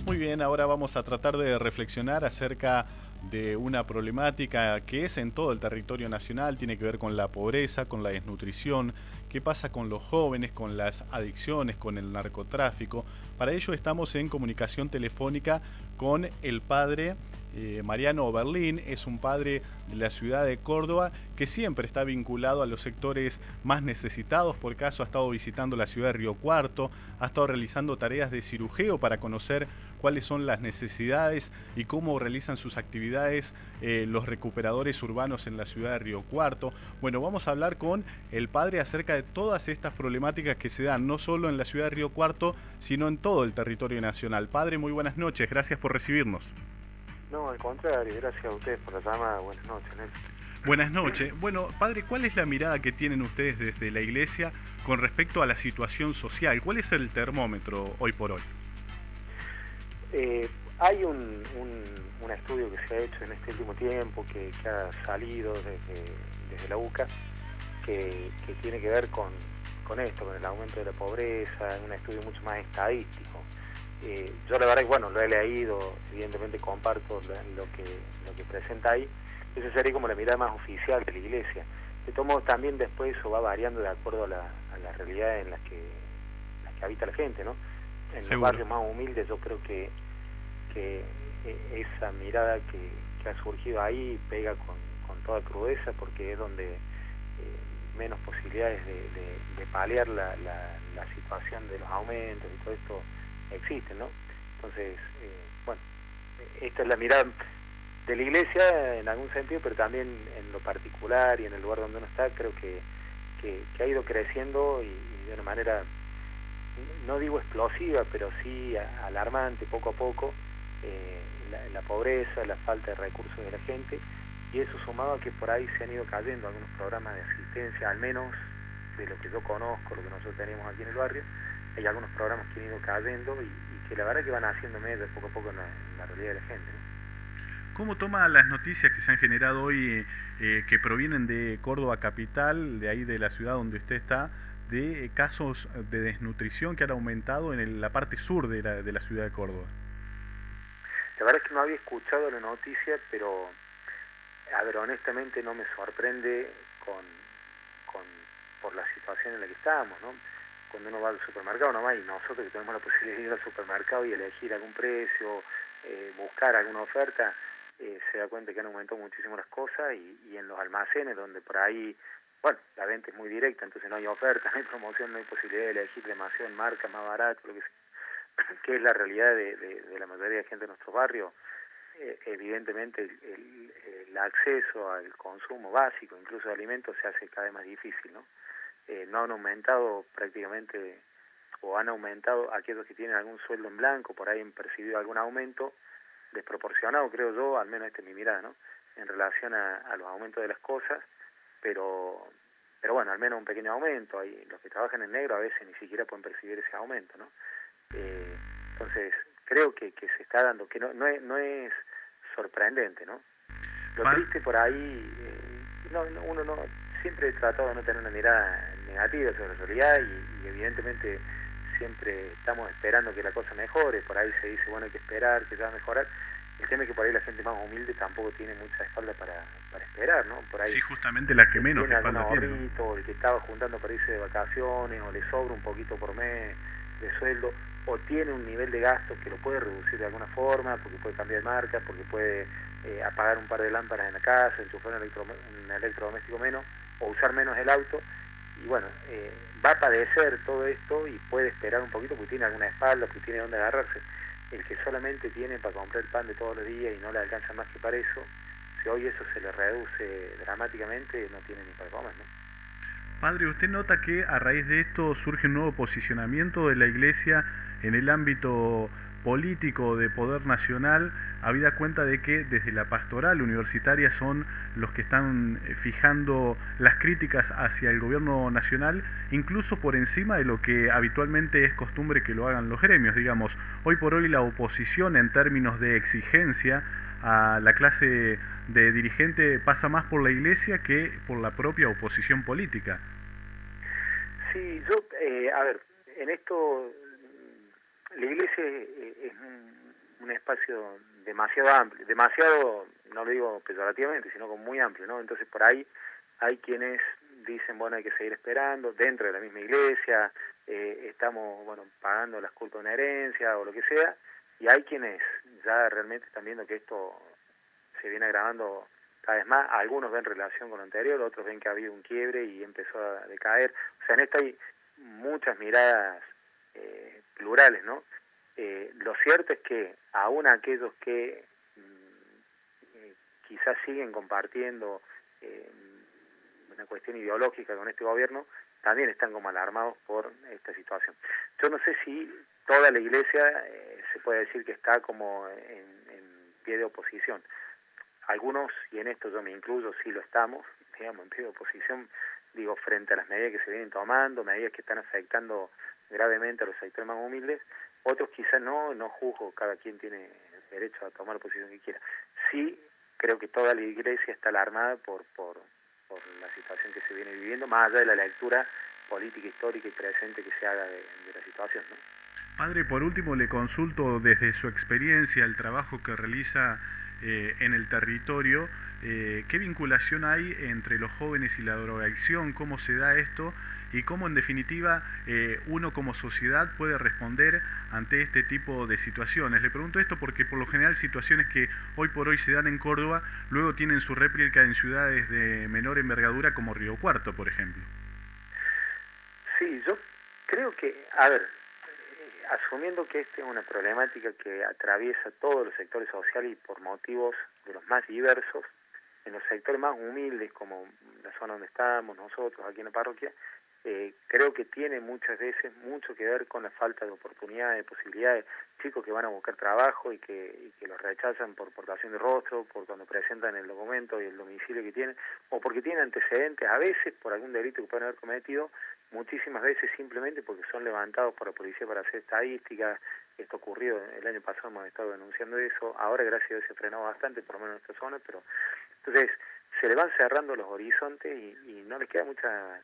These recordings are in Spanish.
Muy bien, ahora vamos a tratar de reflexionar acerca de una problemática que es en todo el territorio nacional, tiene que ver con la pobreza, con la desnutrición, qué pasa con los jóvenes, con las adicciones, con el narcotráfico. Para ello estamos en comunicación telefónica con el padre Mariano Oberlin. Es un padre de la ciudad de Córdoba que siempre está vinculado a los sectores más necesitados. Por caso ha estado visitando la ciudad de Río Cuarto, ha estado realizando tareas de cirujeo para conocer cuáles son las necesidades y cómo realizan sus actividades los recuperadores urbanos en la ciudad de Río Cuarto. Bueno, vamos a hablar con el padre acerca de todas estas problemáticas que se dan no solo en la ciudad de Río Cuarto, sino en todo el territorio nacional. Padre, muy buenas noches, gracias por recibirnos. No, al contrario, gracias a ustedes por la llamada. Buenas noches, Nelson. Buenas noches. Bueno, padre, ¿cuál es la mirada que tienen ustedes desde la iglesia con respecto a la situación social? ¿Cuál es el termómetro hoy por hoy? Hay un estudio que se ha hecho en este último tiempo, que ha salido desde la UCA, que tiene que ver con esto, con el aumento de la pobreza, un estudio mucho más estadístico. Yo la verdad que, bueno, lo he leído, evidentemente comparto lo que presenta ahí. Esa sería como la mirada más oficial de la iglesia. De todos modos, también después eso va variando de acuerdo a la realidad en las que habita la gente, ¿no? En Seguro. los barrios más humildes yo creo que esa mirada que ha surgido ahí pega con toda crudeza, porque es donde menos posibilidades de paliar la situación de los aumentos y todo esto existen, ¿no? Entonces, bueno, esta es la mirada de la iglesia en algún sentido, pero también en lo particular y en el lugar donde uno está, creo que ha ido creciendo y de una manera, no digo explosiva, pero sí alarmante poco a poco, la pobreza, la falta de recursos de la gente, y eso sumado a que por ahí se han ido cayendo algunos programas de asistencia, al menos de lo que yo conozco, lo que nosotros tenemos aquí en el barrio. Hay algunos programas que han ido cayendo y que la verdad que van haciendo medio poco a poco en la realidad de la gente, ¿no? ¿Cómo toma las noticias que se han generado hoy, que provienen de Córdoba capital, de ahí de la ciudad donde usted está, de casos de desnutrición que han aumentado en la parte sur de la ciudad de Córdoba? La verdad es que no había escuchado la noticia, pero, a ver, honestamente no me sorprende por la situación en la que estamos, ¿no? Cuando uno va al supermercado nomás, y nosotros que tenemos la posibilidad de ir al supermercado y elegir algún precio, buscar alguna oferta, se da cuenta que han aumentado muchísimo las cosas, y en los almacenes donde por ahí, bueno, la venta es muy directa, entonces no hay oferta, no hay promoción, no hay posibilidad de elegir demasiado en marca, más barato, lo que sea, que es la realidad de la mayoría de gente de nuestro barrio. Evidentemente el acceso al consumo básico, incluso de alimentos, se hace cada vez más difícil, ¿no? No han aumentado prácticamente, o han aumentado aquellos que tienen algún sueldo en blanco, por ahí han percibido algún aumento desproporcionado, creo yo, al menos esta es mi mirada, ¿no? En relación a los aumentos de las cosas, pero bueno, al menos un pequeño aumento. Hay los que trabajan en negro a veces ni siquiera pueden percibir ese aumento, ¿no? Entonces, creo que se está dando, que no es sorprendente, ¿no? Lo triste por ahí, uno no siempre he tratado de no tener una mirada negativa sobre la realidad, y evidentemente siempre estamos esperando que la cosa mejore. Por ahí se dice, bueno, hay que esperar, que va a mejorar. El tema es que por ahí la gente más humilde tampoco tiene mucha espalda para esperar, ¿no? Por ahí, Sí, justamente la que menos tiene algún espalda tiene, ¿no? ahorrito, el que estaba juntando para irse de vacaciones, o le sobra un poquito por mes de sueldo, o tiene un nivel de gasto que lo puede reducir de alguna forma, porque puede cambiar de marca, porque puede apagar un par de lámparas en la casa, enchufar un electrodoméstico menos, o usar menos el auto, y bueno, va a padecer todo esto y puede esperar un poquito porque tiene alguna espalda, porque tiene dónde agarrarse. El que solamente tiene para comprar el pan de todos los días y no le alcanza más que para eso, si hoy eso se le reduce dramáticamente, no tiene ni para comer, ¿no? Padre, ¿usted nota que a raíz de esto surge un nuevo posicionamiento de la Iglesia en el ámbito político de poder nacional, habida cuenta de que desde la pastoral universitaria son los que están fijando las críticas hacia el gobierno nacional, incluso por encima de lo que habitualmente es costumbre que lo hagan los gremios? Digamos, hoy por hoy la oposición en términos de exigencia a la clase de dirigente pasa más por la Iglesia que por la propia oposición política. Sí, yo, a ver, en esto la iglesia es un espacio demasiado amplio, demasiado, no lo digo peyorativamente, sino como muy amplio, ¿no? Entonces por ahí hay quienes dicen, bueno, hay que seguir esperando, dentro de la misma iglesia, estamos, bueno, pagando las culpas de una herencia o lo que sea, y hay quienes ya realmente están viendo que esto se viene agravando cada vez más, algunos ven relación con lo anterior, otros ven que ha habido un quiebre y empezó a decaer, o sea, en esto hay muchas miradas plurales, ¿no? Lo cierto es que aún aquellos que quizás siguen compartiendo eh, una cuestión ideológica con este gobierno, también están como alarmados por esta situación. Yo no sé si toda la iglesia se puede decir que está como en pie de oposición. Algunos, y en esto yo me incluyo, sí lo estamos, digamos, en pie de oposición, digo, frente a las medidas que se vienen tomando, medidas que están afectando gravemente a los sectores más humildes. Otros quizás no juzgo, cada quien tiene derecho a tomar la posición que quiera. Sí, creo que toda la iglesia está alarmada por la situación que se viene viviendo, más allá de la lectura política, histórica y presente que se haga de la situación, ¿no? Padre, por último le consulto desde su experiencia, el trabajo que realiza en el territorio, ¿qué vinculación hay entre los jóvenes y la drogadicción? ¿Cómo se da esto? Y cómo en definitiva uno como sociedad puede responder ante este tipo de situaciones. Le pregunto esto porque por lo general situaciones que hoy por hoy se dan en Córdoba luego tienen su réplica en ciudades de menor envergadura como Río Cuarto, por ejemplo. Sí, yo creo que, a ver, asumiendo que esta es una problemática que atraviesa todos los sectores sociales y por motivos de los más diversos, en los sectores más humildes como la zona donde estamos nosotros aquí en la parroquia, creo que tiene muchas veces mucho que ver con la falta de oportunidades, de posibilidades, chicos que van a buscar trabajo y que los rechazan por portación de rostro, por cuando presentan el documento y el domicilio que tienen, o porque tienen antecedentes, a veces por algún delito que pueden haber cometido, muchísimas veces simplemente porque son levantados por la policía para hacer estadísticas. Esto ocurrió el año pasado, hemos estado denunciando eso, ahora gracias a Dios se ha frenado bastante, por lo menos en esta zona, pero entonces se le van cerrando los horizontes y no les queda mucha,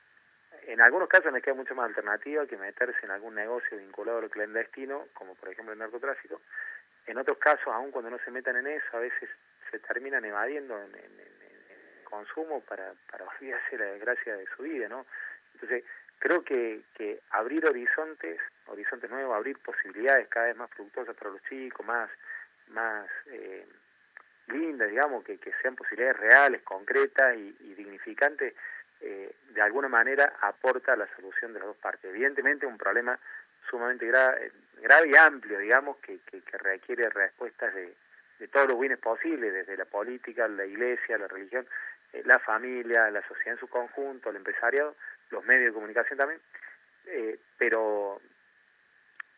en algunos casos les queda mucha más alternativa que meterse en algún negocio vinculado a lo clandestino, como por ejemplo el narcotráfico. En otros casos, aun cuando no se metan en eso, a veces se terminan evadiendo en consumo para olvidarse la desgracia de su vida, ¿no? Entonces, creo que abrir horizontes nuevos, abrir posibilidades cada vez más fructuosas para los chicos, más lindas, digamos, que sean posibilidades reales, concretas y dignificantes, de alguna manera aporta a la solución de las dos partes. Evidentemente un problema sumamente grave y amplio, digamos, que requiere respuestas de todos los bienes posibles, desde la política, la iglesia, la religión, la familia, la sociedad en su conjunto, el empresariado, los medios de comunicación también, pero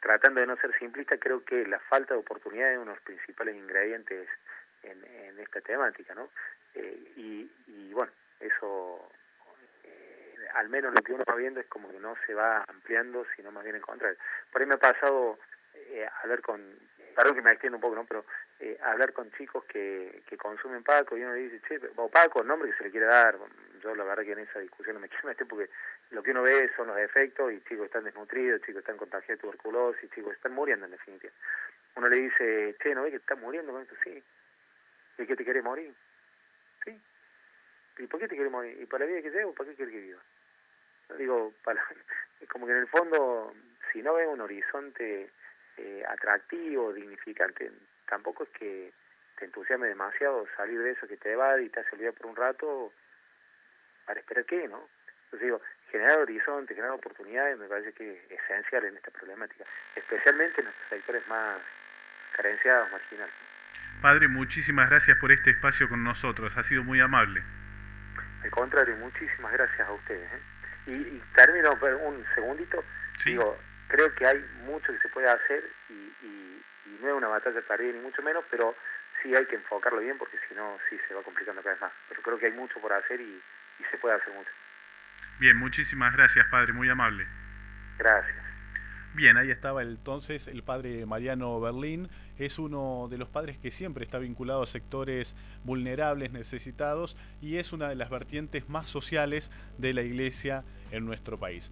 tratando de no ser simplista, creo que la falta de oportunidad es uno de los principales ingredientes en esta temática, ¿no? Y bueno, eso, al menos lo que uno va viendo es como que no se va ampliando, sino más bien en contrario. Por ahí me ha pasado hablar con, perdón que me extiendo un poco, ¿no? Pero hablar con chicos que consumen Paco y uno le dice, che, o Paco, el nombre que se le quiere dar. Yo la verdad que en esa discusión no me quiero meter porque lo que uno ve son los efectos y chicos están desnutridos, chicos están contagiados de tuberculosis, chicos están muriendo en definitiva. Uno le dice, che, ¿no ves que estás muriendo con esto? Sí. ¿Y qué te querés morir? Sí. ¿Y por qué te querés morir? ¿Y para la vida que llevo? ¿Para qué querés que viva? Digo, es como que en el fondo, si no ves un horizonte atractivo, dignificante, tampoco es que te entusiasme demasiado salir de eso que te va y te hace olvidar por un rato, para esperar qué, ¿no? Entonces digo, generar horizonte, generar oportunidades me parece que es esencial en esta problemática, especialmente en los sectores más carenciados, marginales. Padre, muchísimas gracias por este espacio con nosotros, ha sido muy amable. Al contrario, muchísimas gracias a ustedes, ¿eh? Y termino un segundito, ¿Sí? digo, creo que hay mucho que se puede hacer y no es una batalla perdida ni mucho menos, pero sí hay que enfocarlo bien porque si no, sí se va complicando cada vez más. Pero creo que hay mucho por hacer y se puede hacer mucho. Bien, muchísimas gracias, Padre, muy amable. Gracias. Bien, ahí estaba entonces el padre Mariano Berlín, es uno de los padres que siempre está vinculado a sectores vulnerables, necesitados, y es una de las vertientes más sociales de la iglesia en nuestro país.